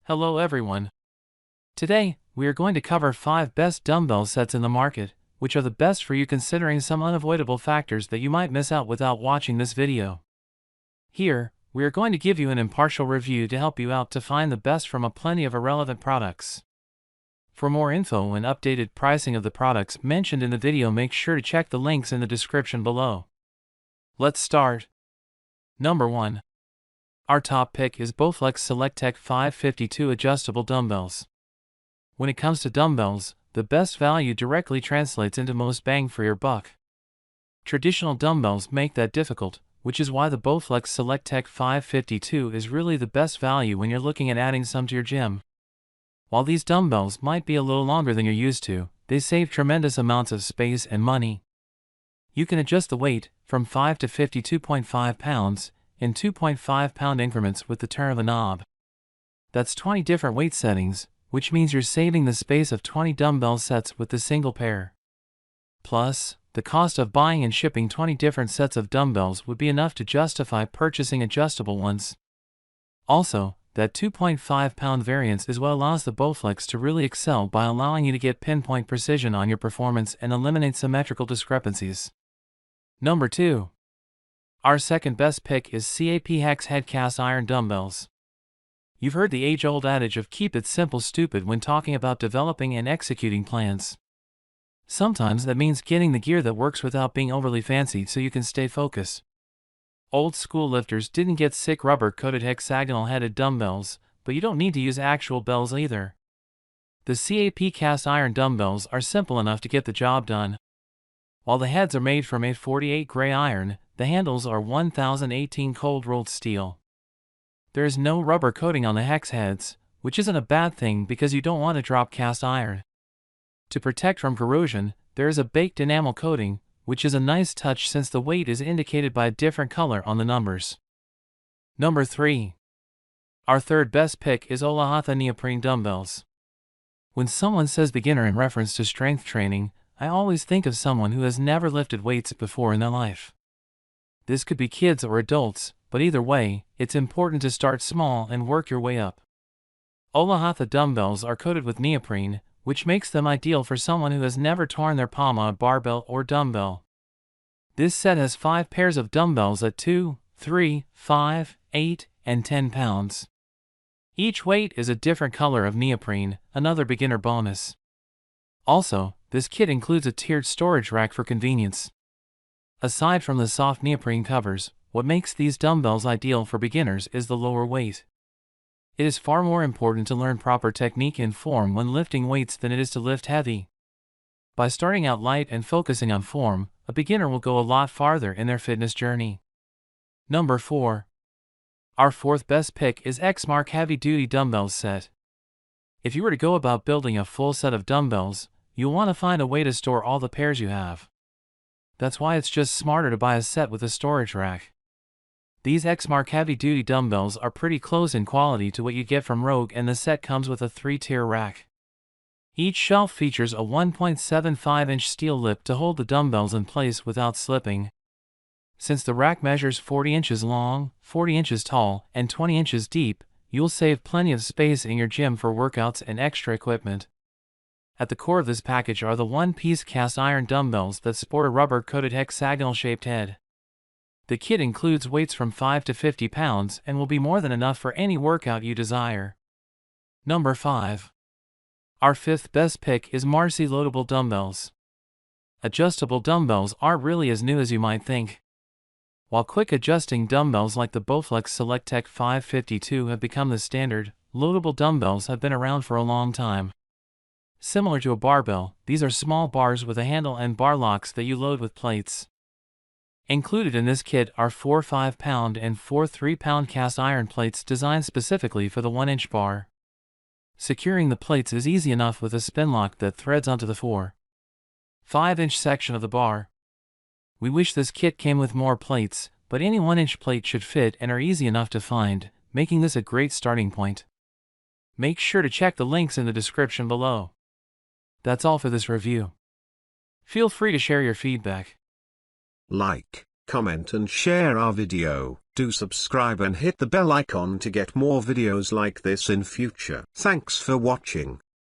Hello everyone. Today, we are going to cover 5 best dumbbell sets in the market, which are the best for you considering some unavoidable factors that you might miss out without watching this video. Here, we are going to give you an impartial review to help you out to find the best from a plenty of irrelevant products. For more info and updated pricing of the products mentioned in the video, make sure to check the links in the description below. Let's start. Number 1. Our top pick is Bowflex SelectTech 552 Adjustable Dumbbells. When it comes to dumbbells, the best value directly translates into most bang for your buck. Traditional dumbbells make that difficult, which is why the Bowflex SelectTech 552 is really the best value when you're looking at adding some to your gym. While these dumbbells might be a little longer than you're used to, they save tremendous amounts of space and money. You can adjust the weight from 5 to 52.5 pounds in 2.5 pound increments with the turn of a knob. That's 20 different weight settings, which means you're saving the space of 20 dumbbell sets with the single pair. Plus, the cost of buying and shipping 20 different sets of dumbbells would be enough to justify purchasing adjustable ones. Also, that 2.5 pound variance is what allows the Bowflex to really excel by allowing you to get pinpoint precision on your performance and eliminate symmetrical discrepancies. Number 2. Our second best pick is CAP Hex Head Cast Iron Dumbbells. You've heard the age-old adage of keep it simple stupid when talking about developing and executing plans. Sometimes that means getting the gear that works without being overly fancy so you can stay focused. Old school lifters didn't get sick rubber-coated hexagonal-headed dumbbells, but you don't need to use actual bells either. The CAP cast iron dumbbells are simple enough to get the job done. While the heads are made from 848 gray iron, the handles are 1018 cold-rolled steel. There is no rubber coating on the hex heads, which isn't a bad thing because you don't want to drop cast iron. To protect from corrosion, there is a baked enamel coating, which is a nice touch since the weight is indicated by a different color on the numbers. Number 3. Our third best pick is HolaHatha Neoprene Dumbbells. When someone says beginner in reference to strength training, I always think of someone who has never lifted weights before in their life. This could be kids or adults, but either way, it's important to start small and work your way up. HolaHatha dumbbells are coated with neoprene, which makes them ideal for someone who has never torn their palm on a barbell or dumbbell. This set has 5 pairs of dumbbells at 2, 3, 5, 8, and 10 pounds. Each weight is a different color of neoprene, another beginner bonus. Also, this kit includes a tiered storage rack for convenience. Aside from the soft neoprene covers, what makes these dumbbells ideal for beginners is the lower weight. It is far more important to learn proper technique and form when lifting weights than it is to lift heavy. By starting out light and focusing on form, a beginner will go a lot farther in their fitness journey. Number 4. Our fourth best pick is XMARK Heavy Duty Dumbbells Set. If you were to go about building a full set of dumbbells, you'll want to find a way to store all the pairs you have. That's why it's just smarter to buy a set with a storage rack. These XMARK Heavy Duty Dumbbells are pretty close in quality to what you get from Rogue, and the set comes with a 3-tier rack. Each shelf features a 1.75-inch steel lip to hold the dumbbells in place without slipping. Since the rack measures 40 inches long, 40 inches tall, and 20 inches deep, you'll save plenty of space in your gym for workouts and extra equipment. At the core of this package are the one-piece cast iron dumbbells that sport a rubber-coated hexagonal-shaped head. The kit includes weights from 5 to 50 pounds and will be more than enough for any workout you desire. Number 5. Our fifth best pick is Marcy Loadable Dumbbells. Adjustable dumbbells aren't really as new as you might think. While quick adjusting dumbbells like the Bowflex SelectTech 552 have become the standard, loadable dumbbells have been around for a long time. Similar to a barbell, these are small bars with a handle and bar locks that you load with plates. Included in this kit are 4 5-pound and 4 3-pound cast iron plates designed specifically for the 1-inch bar. Securing the plates is easy enough with a spin lock that threads onto the 4 5-inch section of the bar. We wish this kit came with more plates, but any 1-inch plate should fit and are easy enough to find, making this a great starting point. Make sure to check the links in the description below. That's all for this review. Feel free to share your feedback. Like, comment and share our video. Do subscribe and hit the bell icon to get more videos like this in future. Thanks for watching.